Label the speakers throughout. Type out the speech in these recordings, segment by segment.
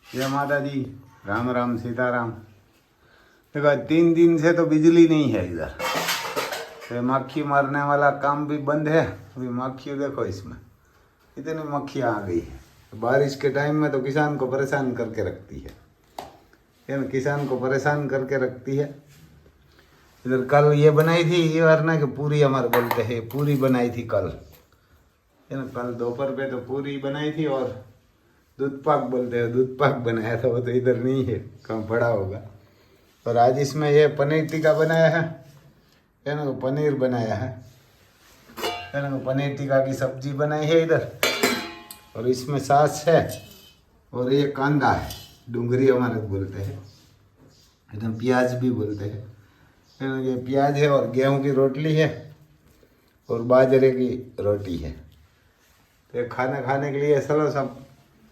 Speaker 1: जय माता दी। राम राम सीताराम। देखो 3 दिन से तो बिजली नहीं है इधर, तो मक्खी मारने वाला काम भी बंद है। अभी मक्खी देखो, इसमें इतनी मक्खियाँ आ गई है। तो बारिश के टाइम में तो किसान को परेशान करके रखती है, किसान को परेशान करके रखती है। इधर कल ये बनाई थी, ये वरना कि पूरी हमारे बोलते हैं, पूरी बनाई थी कल, है ना। कल दोपहर पे तो पूरी बनाई थी, और दूध पाक बोलते हैं, दूध पाक बनाया था। वो तो इधर नहीं है, कहाँ पड़ा होगा। और आज इसमें ये पनीर टिक्का बनाया है ना, पनीर बनाया है ना, पनीर टिक्का की सब्जी बनाई है इधर। और इसमें सास है, और ये कांदा है, डूंगरी हमारे बोलते हैं, एकदम प्याज भी बोलते हैं, है ना। ये प्याज है, और गेहूं की रोटली है, और बाजरे की रोटी है। तो ये खाना खाने के लिए चलो सब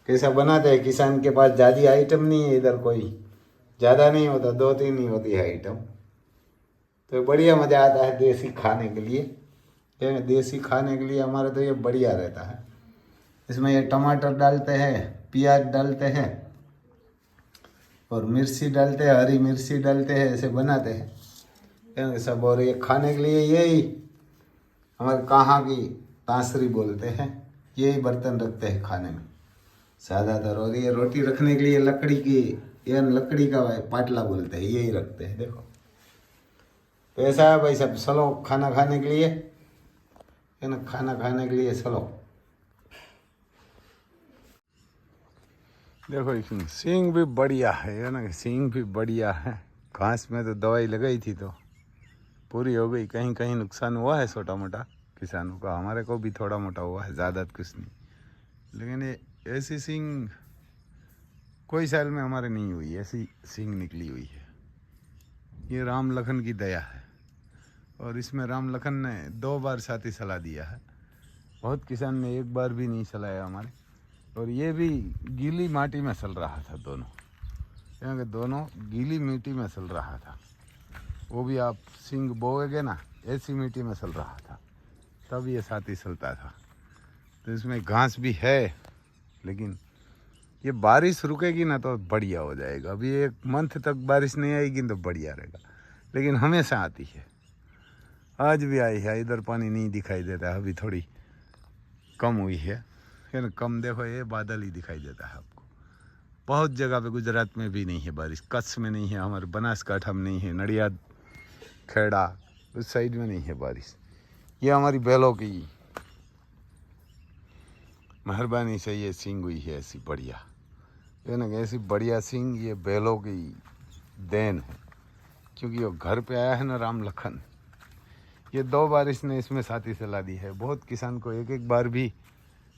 Speaker 1: कैसा बनाते हैं। किसान के पास ज़्यादा आइटम नहीं है इधर, कोई ज़्यादा नहीं होता, 2-3 ही होती है आइटम। तो बढ़िया मज़ा आता है देसी खाने के लिए, देसी खाने के लिए हमारे तो ये बढ़िया रहता है। इसमें ये टमाटर डालते हैं, प्याज डालते हैं, और मिर्ची डालते हैं, हरी मिर्ची डालते हैं, ऐसे बनाते हैं सब। और ये खाने के लिए यही हमारे कहाँ की तांसरी बोलते हैं, यही बर्तन रखते हैं खाने में ज़्यादातर। और ये रोटी रखने के लिए लकड़ी की, ये लकड़ी का पाटला बोलते हैं, यही रखते हैं। देखो तो ऐसा है भाई, सब चलो खाना खाने के लिए, है ना, खाना खाने के लिए चलो। देखो इसमें सींग भी बढ़िया है ना, सींग भी बढ़िया है। घास में तो दवाई लगाई थी तो पूरी हो गई। कहीं कहीं नुकसान हुआ है छोटा मोटा किसानों का, हमारे को भी थोड़ा मोटा हुआ है, ज़्यादा कुछ नहीं। लेकिन ये ऐसी सींग कोई साल में हमारे नहीं हुई, ऐसी सींग निकली हुई है। ये राम लखन की दया है, और इसमें राम लखन ने 2 बार साथी सलाह दिया है। बहुत किसान ने 1 बार भी नहीं चलाया हमारे। और ये भी गीली माटी में चल रहा था दोनों, क्योंकि दोनों गीली मिट्टी में चल रहा था। वो भी आप सींग बोएगे ना, ऐसी मिट्टी में चल रहा था, तब ये साथी चलता था। तो इसमें घास भी है, लेकिन ये बारिश रुकेगी ना तो बढ़िया हो जाएगा। अभी 1 मंथ तक बारिश नहीं आएगी तो बढ़िया रहेगा, लेकिन हमेशा आती है। आज भी आई है, इधर पानी नहीं दिखाई देता है, अभी थोड़ी कम हुई है ना। कम देखो, ये बादल ही दिखाई देता है आपको। बहुत जगह पे गुजरात में भी नहीं है बारिश, कच्छ में नहीं है, हमारे बनासकाठा में नहीं है, नडियाद खेड़ा उस साइड में नहीं है बारिश। ये हमारी बैलों की मेहरबानी से ये सींग हुई है ऐसी बढ़िया, है ना। ऐसी बढ़िया सींग ये बैलों की देन है, क्योंकि वो घर पे आया है ना राम लखन। ये 2 बार इसने इसमें साथी सलाह दी है। बहुत किसान को 1-1 बार भी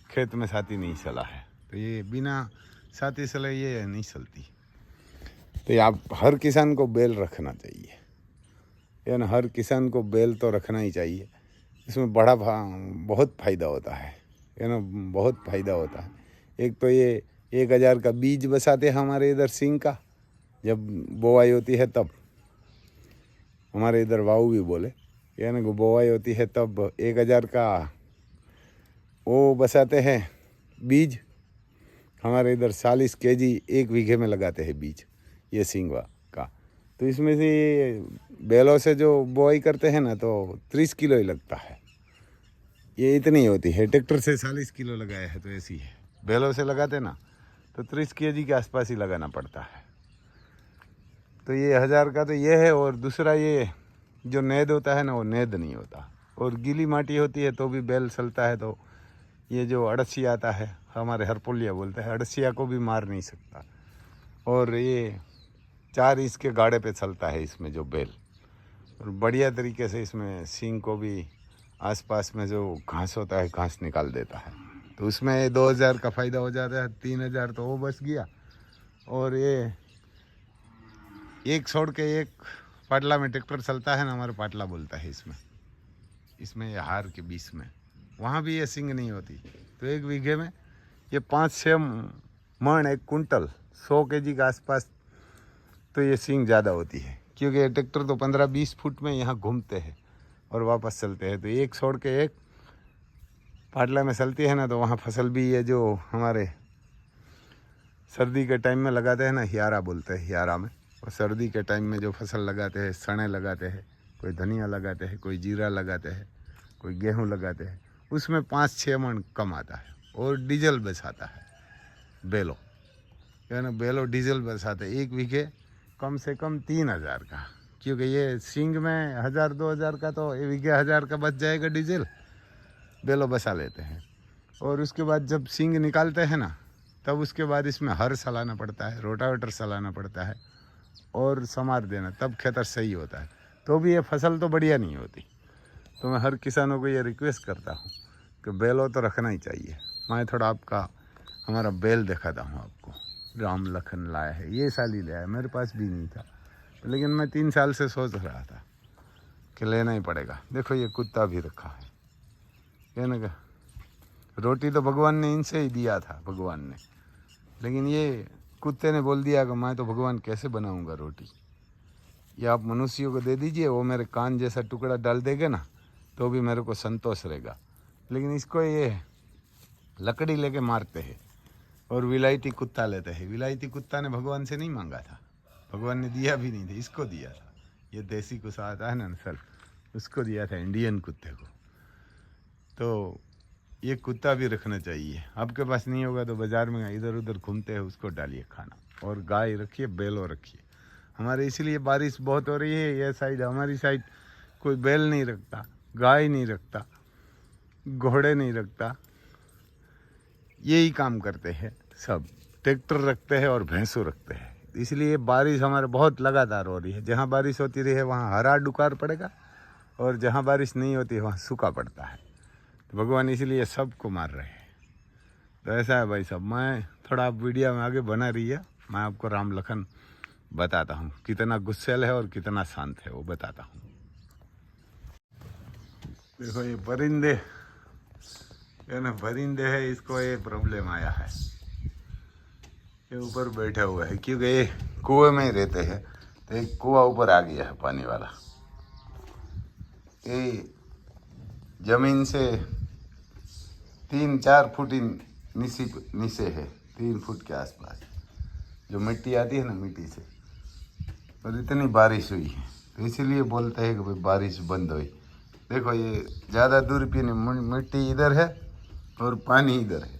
Speaker 1: खेत में साथी नहीं चला है, तो ये बिना साथी सलाह ये नहीं चलती। तो ये आप हर किसान को बैल रखना चाहिए, या ना, हर किसान को बैल तो रखना ही चाहिए। इसमें बहुत फ़ायदा होता है ना, बहुत फ़ायदा होता है। एक तो ये 1000 का बीज बसाते हैं हमारे इधर सींग का, जब बोआई होती है तब, हमारे इधर वाऊ भी बोले, यानी कि बोआई होती है तब 1000 का वो बसाते हैं बीज। हमारे इधर 40 केजी 1 बीघे में लगाते हैं बीज ये सींगवा का। तो इसमें से बैलों से जो बोआई करते हैं ना तो 30 किलो ही लगता है, ये इतनी ही होती है। ट्रैक्टर से 40 किलो लगाया है तो ऐसी है। बैलों से लगाते ना तो 30 केजी के आसपास ही लगाना पड़ता है। तो ये 1000 का तो ये है। और दूसरा ये जो नेद होता है ना, वो नेद नहीं होता, और गीली माटी होती है तो भी बैल चलता है। तो ये जो अड़सिया आता है, हमारे हरपुलिया बोलते हैं, अड़सिया को भी मार नहीं सकता। और ये 4 इंच के गाड़े पे चलता है इसमें जो बैल, और बढ़िया तरीके से इसमें सींग को भी आसपास में जो घास होता है घास निकाल देता है। तो उसमें 2000 का फ़ायदा हो जाता है, 3000 तो वो बच गया। और ये एक छोड़ के एक पाटला में ट्रैक्टर चलता है ना, हमारे पाटला बोलता है इसमें ये हार के बीच में, वहाँ भी ये सींग नहीं होती। तो 1 बीघे में ये 5-6 मन, 1 कुंटल 100 केजी के आसपास तो ये सींग ज़्यादा होती है, क्योंकि ये ट्रैक्टर तो 15-20 फुट में यहाँ घूमते हैं और वापस चलते हैं। तो एक छोड़ के एक पाटला में चलती है ना, तो वहाँ फसल भी ये जो हमारे सर्दी के टाइम में लगाते हैं ना, हियारा बोलते हैं, हियारा में। और सर्दी के टाइम में जो फसल लगाते हैं, सने लगाते हैं, कोई धनिया लगाते हैं, कोई जीरा लगाते हैं, कोई गेहूँ लगाते हैं, उसमें 5-6 मन कम आता है। और डीजल बचाता है बेलो, यानी बेलो डीजल बचाते 1 बीघे कम से कम 3000 का, क्योंकि ये सींग में 1000-2000 का तो 1 बीघे 1000 का बच जाएगा डीजल, बेलो बचा लेते हैं। और उसके बाद जब सींग निकालते हैं ना, तब उसके बाद इसमें हर चलाना पड़ता है, रोटावेटर चलाना पड़ता है और समार देना, तब खेतर सही होता है। तो भी ये फसल तो बढ़िया नहीं होती। तो मैं हर किसानों को ये रिक्वेस्ट करता हूँ कि बेलो तो रखना ही चाहिए। मैं थोड़ा आपका हमारा बैल दिखाता हूँ आपको। राम लखन लाया है, ये साल ही लाया है, मेरे पास भी नहीं था, लेकिन मैं 3 साल से सोच रहा था कि लेना ही पड़ेगा। देखो ये कुत्ता भी रखा है, ये ना, रोटी तो भगवान ने इनसे ही दिया था, भगवान ने, लेकिन ये कुत्ते ने बोल दिया कि मैं तो भगवान कैसे बनाऊंगा रोटी, ये आप मनुष्यों को दे दीजिए, वो मेरे कान जैसा टुकड़ा डाल देगा ना तो भी मेरे को संतोष रहेगा। लेकिन इसको ये लकड़ी लेके मारते हैं और विलायती कुत्ता लेते हैं। विलायती कुत्ता ने भगवान से नहीं मांगा था, भगवान ने दिया भी नहीं था, इसको दिया था। ये देसी कुत्ता आता है ना नस्ल, उसको दिया था, इंडियन कुत्ते को। तो ये कुत्ता भी रखना चाहिए। आपके पास नहीं होगा तो बाज़ार में इधर उधर घूमते हैं, उसको डालिए खाना। और गाय रखिए, बैलो रखिए। हमारे इसलिए बारिश बहुत हो रही है, यह साइड, हमारी साइड कोई बैल नहीं रखता, गाय नहीं रखता, घोड़े नहीं रखता, यही काम करते हैं सब। ट्रैक्टर रखते हैं और भैंसों रखते हैं। इसलिए बारिश हमारे बहुत लगातार हो रही है। जहाँ बारिश होती रही है वहाँ हरा दुकाल पड़ेगा, और जहाँ बारिश नहीं होती है वहाँ सूखा पड़ता है। तो भगवान इसलिए सबको मार रहे हैं। तो ऐसा है भाई साहब। मैं थोड़ा, आप वीडियो में आगे बना रही है, मैं आपको राम लखन बताता हूँ, कितना गुस्सेल है और कितना शांत है वो बताता हूँ। देखो ये परिंदे, ये ना परिंदे है, इसको ये प्रॉब्लम आया है, ये ऊपर बैठा हुआ है, क्योंकि ये कुएं में ही रहते हैं। तो एक कुआं ऊपर आ गया है पानी वाला, ये जमीन से 3-4 फुट नीचे है, 3 फुट के आसपास जो मिट्टी आती है ना, मिट्टी से। और इतनी बारिश हुई है तो इसीलिए बोलते हैं कि भाई बारिश बंद हुई। देखो ये ज़्यादा दूर पे नहीं, मिट्टी इधर है और पानी इधर है,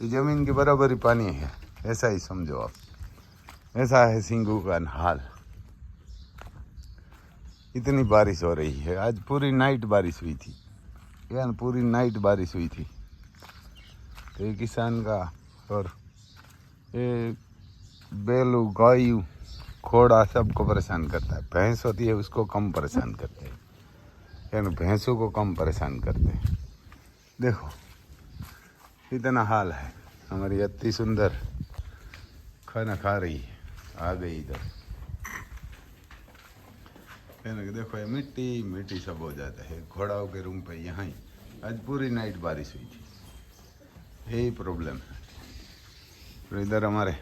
Speaker 1: ये ज़मीन के बराबर ही पानी है, ऐसा ही समझो आप। ऐसा है सिंगू का हाल। इतनी बारिश हो रही है, आज पूरी नाइट बारिश हुई थी, यानी पूरी नाइट बारिश हुई थी। तो ये किसान का, और ये बैलू, गायू, घोड़ा सबको परेशान करता है। भैंस होती है उसको कम परेशान करते हैं, यानी भैंसों को कम परेशान करते हैं। देखो इतना हाल है। हमारी अति सुंदर खाना खा रही है, आ गई इधर, देखो ये मिट्टी मिट्टी सब हो जाता है। घोड़ाओं के रूम पे यहाँ ही आज पूरी नाइट बारिश हुई थी, यही प्रॉब्लम है। तो इधर हमारे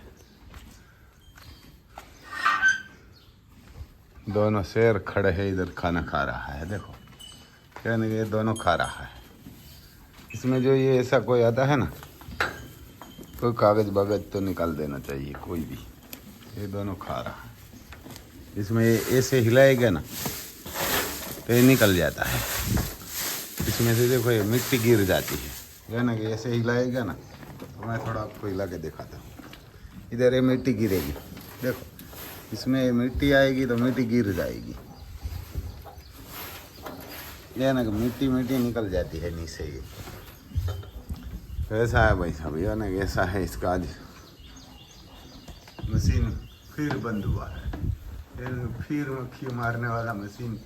Speaker 1: दोनों शेर खड़े हैं, इधर खाना खा रहा है। देखो यानी ये दोनों खा रहा है। इसमें जो ये ऐसा कोई आता है ना, कोई कागज बागज तो निकाल देना चाहिए कोई भी। ये दोनों खा रहा है, इसमें ऐसे हिलाएगा ना तो ये निकल जाता है। इसमें से देखो ये मिट्टी गिर जाती है, या ना कि ऐसे हिलाएगा ना, तो मैं थोड़ा आपको हिला के दिखाता हूँ। इधर ये मिट्टी गिरेगी, देखो इसमें मिट्टी आएगी तो मिट्टी गिर जाएगी, यह ना कि मिट्टी निकल जाती है नीचे। ये ऐसा है भाई साहब, यह ना ऐसा है। इसका आज मशीन फिर बंद हुआ है, फिर मक्खी मारने वाला मशीन,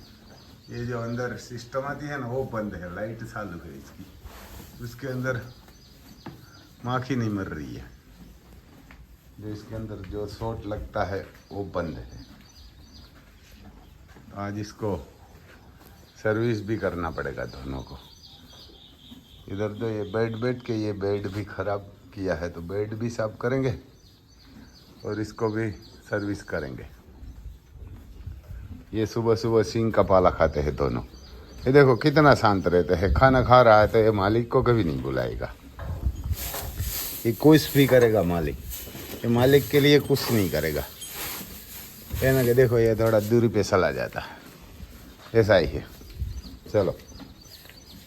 Speaker 1: ये जो अंदर सिस्टम आती है ना वो बंद है। लाइट चालू है इसकी, उसके अंदर माखी नहीं मर रही है, जो इसके अंदर जो शॉट लगता है वो बंद है। आज इसको सर्विस भी करना पड़ेगा दोनों को। इधर तो ये बैठ के ये बेड भी ख़राब किया है, तो बेड भी साफ करेंगे और इसको भी सर्विस करेंगे। ये सुबह सुबह सिंह का पाला खाते हैं दोनों। ये देखो कितना शांत रहते हैं। खाना खा रहा है तो ये मालिक को कभी नहीं बुलाएगा, ये कुछ भी करेगा मालिक। ये मालिक के लिए कुछ नहीं करेगा। ये ना कि देखो ये थोड़ा दूरी पे चला जाता है, ऐसा ही है। चलो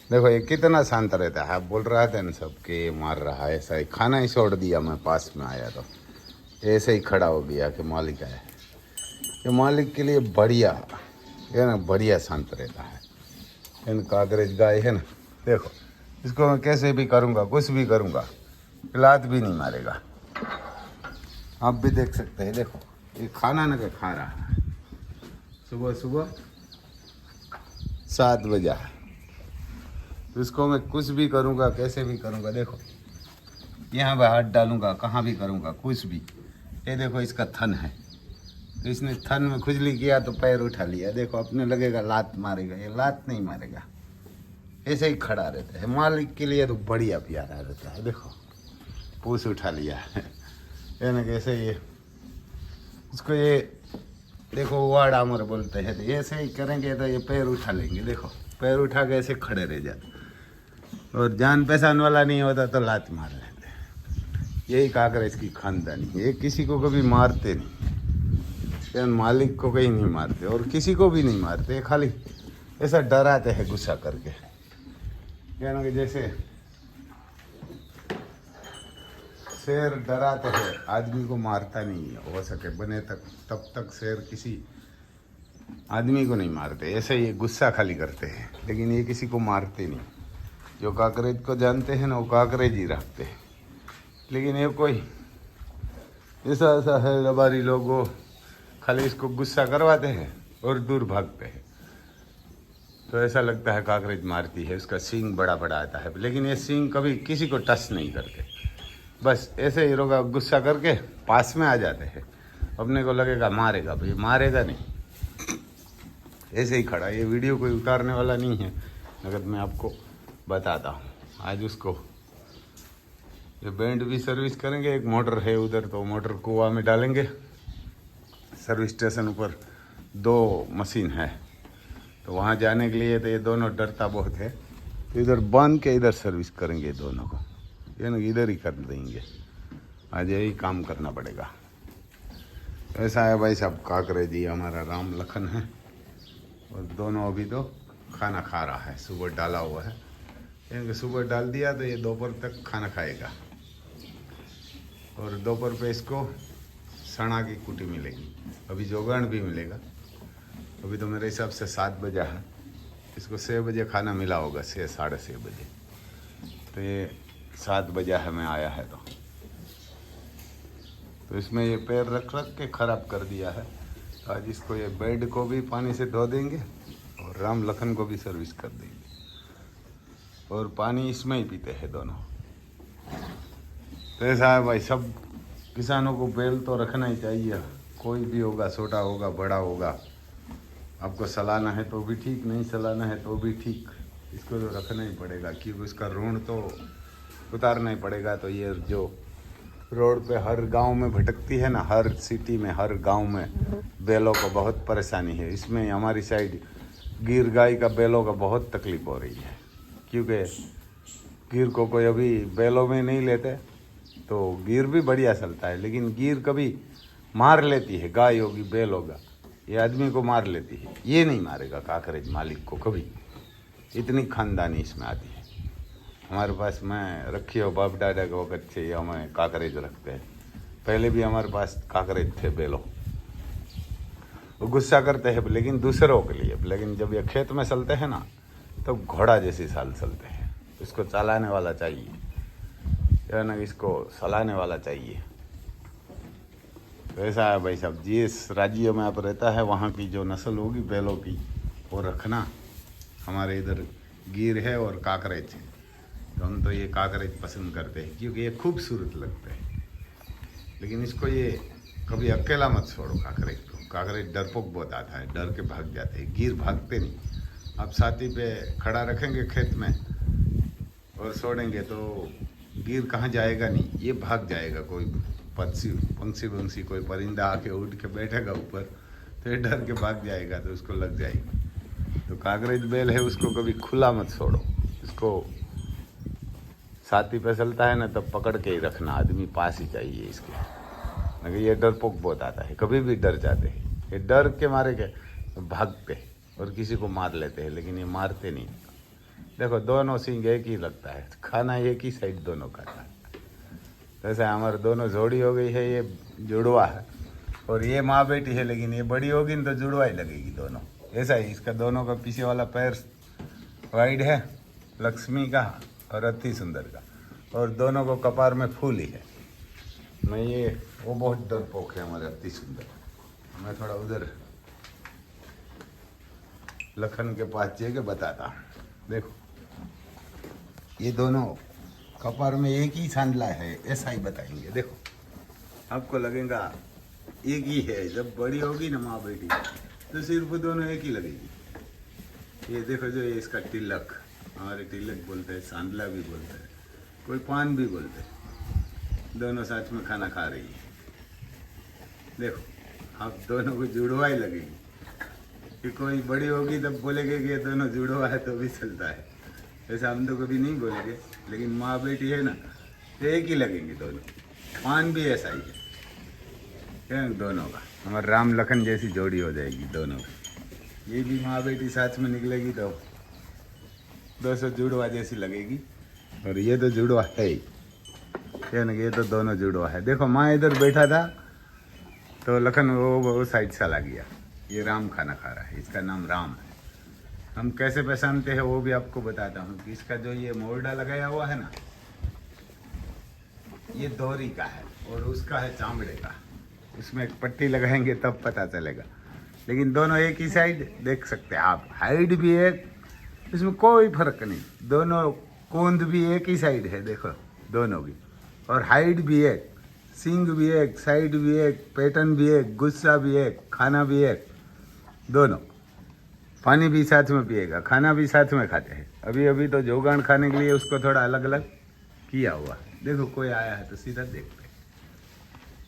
Speaker 1: देखो ये कितना शांत रहता है। आप बोल रहा था ना सब कि मार रहा है, ऐसा ही खाना ही छोड़ दिया। मैं पास में आया तो ऐसे ही खड़ा हो गया कि मालिक आया। ये मालिक के लिए बढ़िया है ना, बढ़िया शांत रहता है। इन काकरेज गाय है ना, देखो इसको मैं कैसे भी करूँगा, कुछ भी करूँगा, लात भी नहीं मारेगा। आप भी देख सकते हैं, देखो ये खाना ना के खा रहा है। सुबह सुबह 7 बजे तो इसको मैं कुछ भी करूँगा, कैसे भी करूँगा। देखो यहाँ पे हाथ डालूँगा, कहाँ भी करूँगा, कुछ भी। ये देखो इसका थन है, तो इसने थन में खुजली किया तो पैर उठा लिया। देखो अपने लगेगा लात मारेगा, ये लात नहीं मारेगा, ऐसे ही खड़ा रहता है। मालिक के लिए तो बढ़िया प्यारा रहता है। देखो पूछ उठा लिया है, ये ना कैसे ये उसको ये देखो वाड़ आमर बोलते हैं। तो ऐसे ही करेंगे तो ये पैर उठा लेंगे। देखो पैर उठा के ऐसे खड़े रह जाते, और जान पहचान वाला नहीं होता तो लात मार लेते। यही काकरेज की खानदानी, ये किसी को कभी मारते नहीं, मालिक को कहीं नहीं मारते और किसी को भी नहीं मारते, खाली ऐसा डराते हैं गुस्सा करके। यानी कि जैसे शेर डराते हैं, आदमी को मारता नहीं है, हो सके बने तक तब तक शेर किसी आदमी को नहीं मारते। ऐसे ये गुस्सा खाली करते हैं, लेकिन ये किसी को मारते नहीं। जो काकरेज को जानते हैं ना, वो काकरेज ही रखते हैं। लेकिन ये कोई ऐसा ऐसा है लबारी लोगों, खाली इसको गुस्सा करवाते हैं और दूर भागते हैं। तो ऐसा लगता है काकरेज मारती है, उसका सींग बड़ा बड़ा आता है, लेकिन ये सींग कभी किसी को टच नहीं करते। बस ऐसे ही लोग गुस्सा करके पास में आ जाते हैं, अपने को लगेगा मारेगा, भाई मारेगा नहीं, ऐसे ही खड़ा। ये वीडियो कोई उतारने वाला नहीं है, मगर मैं आपको बताता हूँ। आज उसको ये बैंड भी सर्विस करेंगे। एक मोटर है उधर, तो मोटर कुआं में डालेंगे। सर्विस स्टेशन पर 2 मशीन है, तो वहाँ जाने के लिए तो ये दोनों डरता बहुत है, तो इधर बांध के इधर सर्विस करेंगे दोनों को। ये ना इधर ही कर देंगे, आज यही काम करना पड़ेगा। ऐसा है भाई साहब, काकरेज जी हमारा राम लखन है, और दोनों अभी तो खाना खा रहा है। सुबह डाला हुआ है, यानी सुबह डाल दिया तो ये दोपहर तक खाना खाएगा, और दोपहर पे इसको सना की कुटी मिलेगी, अभी जोगण भी मिलेगा। अभी तो मेरे हिसाब से 7 बजे है, इसको 6 बजे खाना मिला होगा, 6 साढ़े 6 बजे। तो ये 7 बजे है मैं आया है, तो इसमें ये पैर रख रख के ख़राब कर दिया है। आज इसको ये बेड को भी पानी से धो देंगे और राम लखन को भी सर्विस कर देंगे, और पानी इसमें ही पीते हैं दोनों। तो ऐसा है भाई, सब किसानों को बैल तो रखना ही चाहिए, कोई भी होगा, छोटा होगा बड़ा होगा। आपको सलाना है तो भी ठीक, नहीं सलाना है तो भी ठीक, इसको तो रखना ही पड़ेगा, क्योंकि उसका ऋण तो उतारना ही पड़ेगा। तो ये जो रोड पे हर गांव में भटकती है ना, हर सिटी में हर गांव में बैलों को बहुत परेशानी है। इसमें हमारी साइड गिर गाय का बैलों का बहुत तकलीफ हो रही है, क्योंकि गिर को कोई अभी बैलों में नहीं लेते। तो गिर भी बढ़िया चलता है, लेकिन गिर कभी मार लेती है, गाय होगी बैल होगा, ये आदमी को मार लेती है। ये नहीं मारेगा काकरेज मालिक को कभी, इतनी खानदानी इसमें आती है। हमारे पास मैं रखी हो बाप दादा के वक्त से हमें काकरेज रखते हैं। पहले भी हमारे पास काकरेज थे बैलो, वो गुस्सा करते हैं लेकिन दूसरों के लिए। लेकिन जब ये खेत में चलते हैं ना, तो घोड़ा जैसी साल चलते हैं। इसको चलाने वाला चाहिए, या ना इसको चलाने वाला चाहिए। तो ऐसा है भाई साहब, जिस राज्य में आप रहता है वहाँ की जो नस्ल होगी बैलों की, वो रखना। हमारे इधर गिर है और काकरेज है, तो हम तो ये काकरेज पसंद करते हैं, क्योंकि ये खूबसूरत लगते हैं। लेकिन इसको ये कभी अकेला मत छोड़ो काकरेज को। काकरेज डरपोक बहुत आता है, डर के भाग जाते हैं, गिर भागते नहीं। आप साथी पे खड़ा रखेंगे खेत में और छोड़ेंगे तो गिर कहाँ जाएगा नहीं, ये भाग जाएगा। कोई पंछी वंशी कोई परिंदा आके उठ के बैठेगा ऊपर, तो ये डर के भाग जाएगा, तो उसको लग जाएगी। तो काकरेज बैल है, उसको कभी खुला मत छोड़ो। इसको साथी पे चलता है ना, तब पकड़ के ही रखना, आदमी पास ही चाहिए इसके। मगर ये डरपोक बहुत आता है, कभी भी डर जाते हैं। ये डर के मारे के भागते और किसी को मार लेते हैं, लेकिन ये मारते नहीं। देखो दोनों सींग एक ही लगता है, खाना एक ही साइड दोनों खाता है। जैसे हमारे दोनों जोड़ी हो गई है, ये जुड़वा है और ये माँ बेटी है, लेकिन ये बड़ी होगी न तो जुड़वा ही लगेगी दोनों। ऐसा ही इसका दोनों का पीछे वाला पैर वाइड है लक्ष्मी का और अति सुंदर का, और दोनों को कपार में फूल ही है। मैं ये वो बहुत डरपोक है हमारे अति सुंदर। मैं थोड़ा उधर लखन के पास जाके बताता हूँ। देखो ये दोनों कपार में एक ही सांडला है, ऐसा ही बताएंगे। देखो आपको लगेगा एक ही है, जब बड़ी होगी ना माँ बेटी तो सिर्फ दोनों एक ही लगेगी। ये देखो जो ये इसका तिलक, हमारे तिलक बोलते हैं, सांडला भी बोलते हैं, कोई पान भी बोलते हैं। दोनों साथ में खाना खा रही है। देखो आप दोनों को जुड़वा ही लगेगी कि कोई बड़ी होगी तब बोलेगे कि ये दोनों जुड़वा है तो भी चलता है। ऐसा हम तो कभी नहीं बोलेंगे, लेकिन माँ बेटी है ना तो एक ही लगेंगे दोनों। पान भी ऐसा ही है दोनों का। हमारे राम लखन जैसी जोड़ी हो जाएगी दोनों की। ये भी माँ बेटी साथ में निकलेगी तो 200 जुड़वा जैसी लगेगी। और ये तो जुड़वा है ही, ये तो दोनों जुड़वा है। देखो माँ इधर बैठा था तो लखन वो साइड चला गया। ये राम खाना खा रहा है, इसका नाम राम है। हम कैसे पहचानते हैं वो भी आपको बताता हूँ कि इसका जो ये मोरडा लगाया हुआ है ना, ये दोहरी का है और उसका है चामड़े का। इसमें एक पट्टी लगाएंगे तब पता चलेगा, लेकिन दोनों एक ही साइड देख सकते हैं आप। हाइट भी एक, इसमें कोई फर्क नहीं। दोनों कोंद भी एक ही साइड है, देखो दोनों की। और हाइट भी एक, सींग भी एक, साइड भी एक, पैटर्न भी एक, गुस्सा भी एक, खाना भी एक। दोनों पानी भी साथ में पिएगा, खाना भी साथ में खाते हैं। अभी अभी तो जोगान खाने के लिए उसको थोड़ा अलग अलग किया हुआ। देखो कोई आया है तो सीधा देखते हैं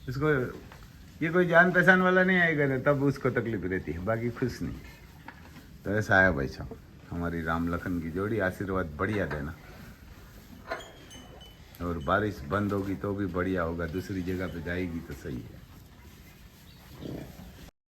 Speaker 1: इसको। ये कोई जान पहचान वाला नहीं आएगा ना तब उसको तकलीफ रहती है, बाकी खुश नहीं। तो ऐसा है भाई साहब हमारी राम लखन की जोड़ी। आशीर्वाद बढ़िया देना, और बारिश बंद होगी तो भी बढ़िया होगा, दूसरी जगह पे जाएगी तो सही है।